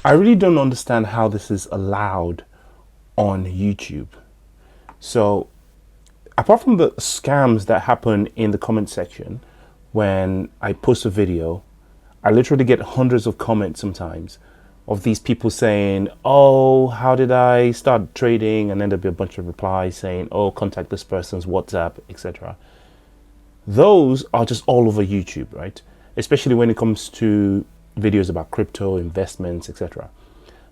I really don't understand how this is allowed on YouTube. So apart from the scams that happen in the comment section, when I post a video, I literally get hundreds of comments sometimes of these people saying, oh, how did I start trading? And then there'll be a bunch of replies saying, oh, contact this person's WhatsApp, etc. Those are just all over YouTube, right? Especially when it comes to videos about crypto, investments, etc.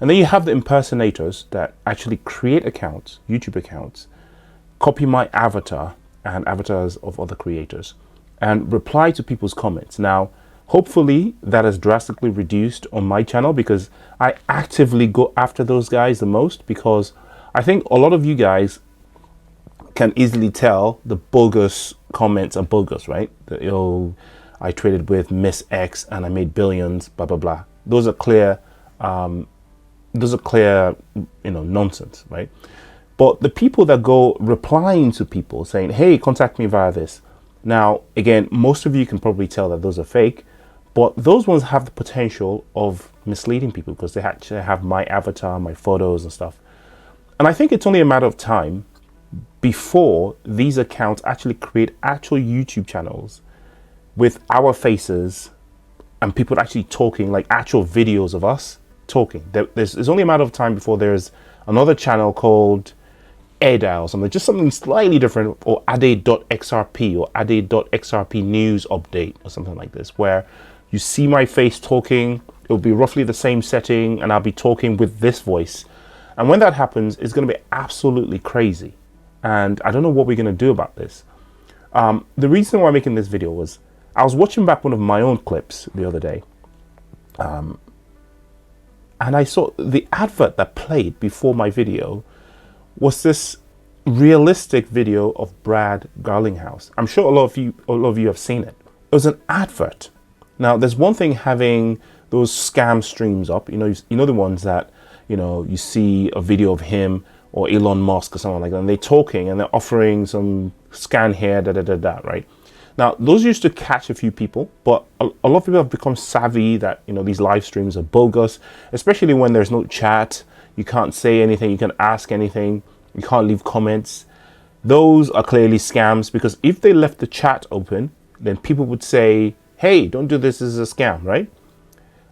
And then you have the impersonators that actually create accounts, YouTube accounts, copy my avatar and avatars of other creators, and reply to people's comments. Now, hopefully that has drastically reduced on my channel, because I actively go after those guys the most, because I think a lot of you guys can easily tell the bogus comments are bogus, right? The, oh, I traded with Miss X and I made billions, blah, blah, blah. Those are clear, nonsense, right? But the people that go replying to people saying, hey, contact me via this. Now, again, most of you can probably tell that those are fake, but those ones have the potential of misleading people because they actually have my avatar, my photos and stuff. And I think it's only a matter of time before these accounts actually create actual YouTube channels with our faces and people actually talking, like actual videos of us talking. It's only a matter of time before there's another channel called Eda or something, just something slightly different, or ade.xrp or ade.xrp news update or something like this, where you see my face talking. It'll be roughly the same setting and I'll be talking with this voice. And when that happens, it's going to be absolutely crazy. And I don't know what we're going to do about this. The reason why I'm making this video was I was watching back one of my own clips the other day. And I saw the advert that played before my video was this realistic video of Brad Garlinghouse. I'm sure a lot of you have seen it. It was an advert. Now, there's one thing having those scam streams up. You know the ones that you see a video of him or Elon Musk or someone like that, and they're talking and they're offering some scan here, right? Now, those used to catch a few people, but a lot of people have become savvy that these live streams are bogus, especially when there's no chat. You can't say anything, you can't ask anything, you can't leave comments. Those are clearly scams, because if they left the chat open, then people would say, hey, don't do this, this is a scam, right?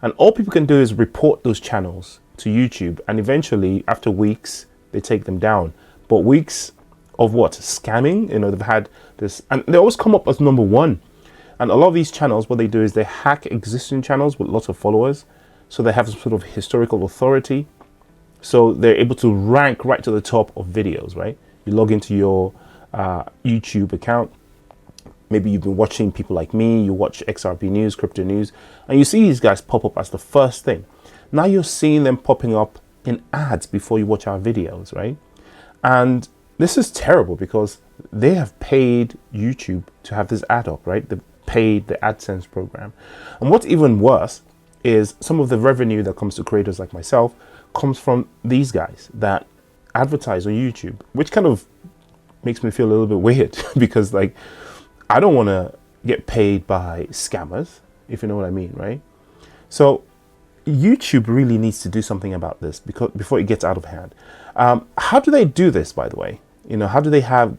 And all people can do is report those channels to YouTube, and eventually, after weeks, they take them down. But weeks of what? Scamming? They've had this, and they always come up as number one. And a lot of these channels, what they do is they hack existing channels with lots of followers, so they have some sort of historical authority. So they're able to rank right to the top of videos, right? You log into your YouTube account. Maybe you've been watching people like me, you watch XRP News, Crypto News, and you see these guys pop up as the first thing. Now you're seeing them popping up in ads before you watch our videos, right? And this is terrible because they have paid YouTube to have this ad up, right? They've paid the AdSense program. And what's even worse is some of the revenue that comes to creators like myself comes from these guys that advertise on YouTube, which kind of makes me feel a little bit weird because, like, I don't want to get paid by scammers, if you know what I mean, right? So YouTube really needs to do something about this before it gets out of hand. How do they do this, by the way? How do they have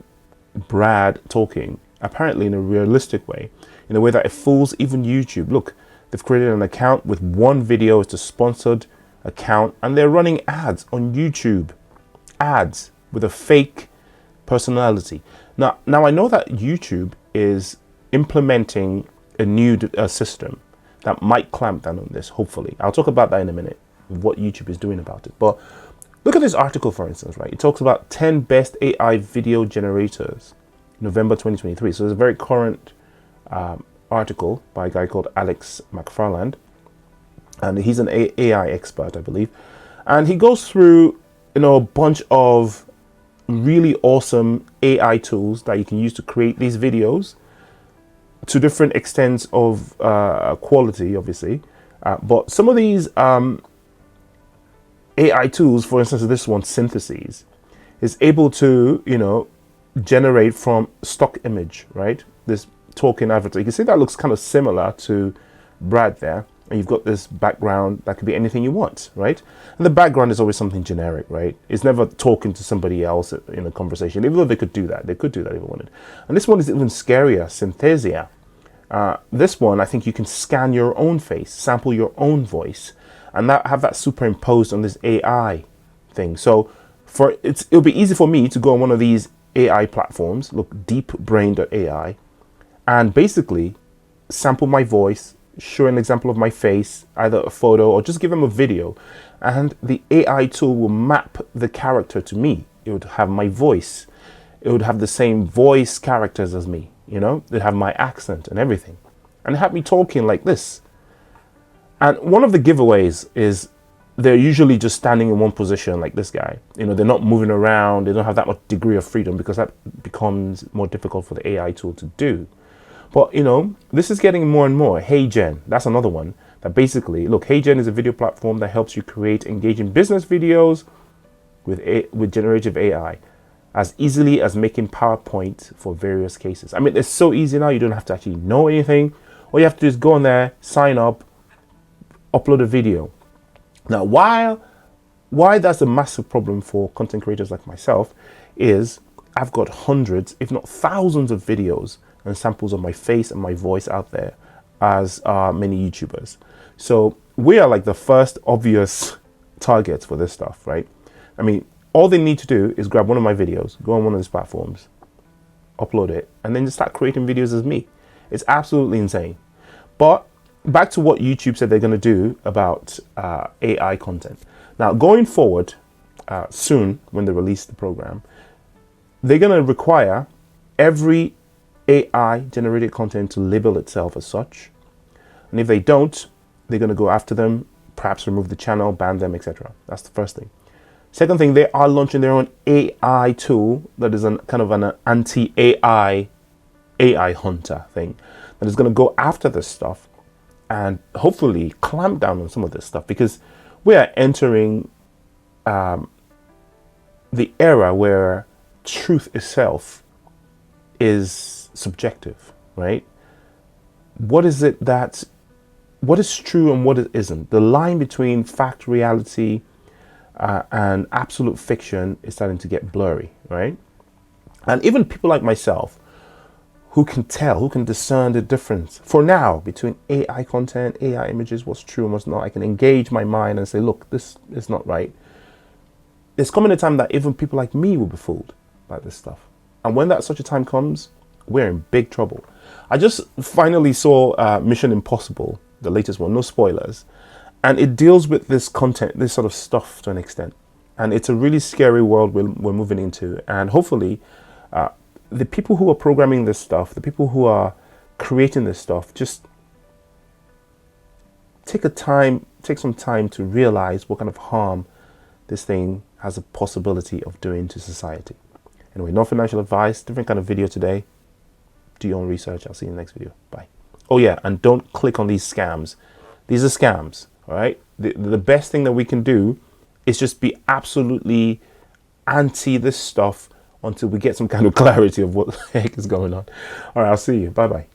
Brad talking apparently in a realistic way, in a way that it fools even YouTube? Look, they've created an account with one video. It's a sponsored account, and they're running ads on YouTube, ads with a fake personality. Now I know that YouTube is implementing a new system that might clamp down on this. Hopefully, I'll talk about that in a minute, what YouTube is doing about it. But look at this article, for instance, right? It talks about 10 best AI video generators, November 2023. So it's a very current article by a guy called Alex McFarland. And he's an AI expert, I believe. And he goes through, a bunch of really awesome AI tools that you can use to create these videos to different extents of quality, obviously. But some of these AI tools, for instance, this one, Syntheses, is able to, generate from stock image, right? This talking avatar. You can see that looks kind of similar to Brad there. and you've got this background that could be anything you want, right? And the background is always something generic, right? It's never talking to somebody else in a conversation, even though they could do that. They could do that if they wanted. And this one is even scarier, synthesia. This one, I think you can scan your own face, sample your own voice, and have that superimposed on this AI thing. So it'll be easy for me to go on one of these AI platforms, look deepbrain.ai, and basically sample my voice, show an example of my face, either a photo or just give them a video, and the AI tool will map the character to me. It would have my voice. It would have the same voice characters as me, you know? It'd have my accent and everything. And have me talking like this. And one of the giveaways is they're usually just standing in one position like this guy. You know, they're not moving around. They don't have that much degree of freedom because that becomes more difficult for the AI tool to do. But, you know, this is getting more and more. HeyGen, that's another one that basically, look, HeyGen is a video platform that helps you create engaging business videos with generative AI as easily as making PowerPoint for various cases. I mean, it's so easy now. You don't have to actually know anything. All you have to do is go on there, sign up, upload a video. Now, why that's a massive problem for content creators like myself is I've got hundreds, if not thousands of videos and samples of my face and my voice out there, as are many YouTubers. So we are like the first obvious targets for this stuff, right? I mean, all they need to do is grab one of my videos, go on one of these platforms, upload it, and then just start creating videos as me. It's absolutely insane. But back to what YouTube said they're going to do about AI content. Now, going forward, soon, when they release the program, they're going to require every AI generated content to label itself as such. And if they don't, they're going to go after them, perhaps remove the channel, ban them, etc. That's the first thing. Second thing, they are launching their own AI tool that is kind of an anti-AI AI hunter thing that is going to go after this stuff and hopefully clamp down on some of this stuff, because we are entering the era where truth itself is subjective, right? What is true and what isn't? The line between fact, reality, and absolute fiction is starting to get blurry, right? And even people like myself who can discern the difference for now between AI content, AI images, what's true and what's not. I can engage my mind and say, look, this is not right. There's coming a time that even people like me will be fooled by this stuff. And when that such a time comes, we're in big trouble. I just finally saw Mission Impossible, the latest one, no spoilers. And it deals with this content, this sort of stuff to an extent. And it's a really scary world we're moving into. And hopefully, the people who are programming this stuff, the people who are creating this stuff, just take some time to realize what kind of harm this thing has a possibility of doing to society. Anyway, no financial advice, different kind of video today. Do your own research. I'll see you in the next video. Bye. Oh yeah, and don't click on these scams. These are scams, all right? The best thing that we can do is just be absolutely anti this stuff until we get some kind of clarity of what the heck is going on. All right, I'll see you. Bye-bye.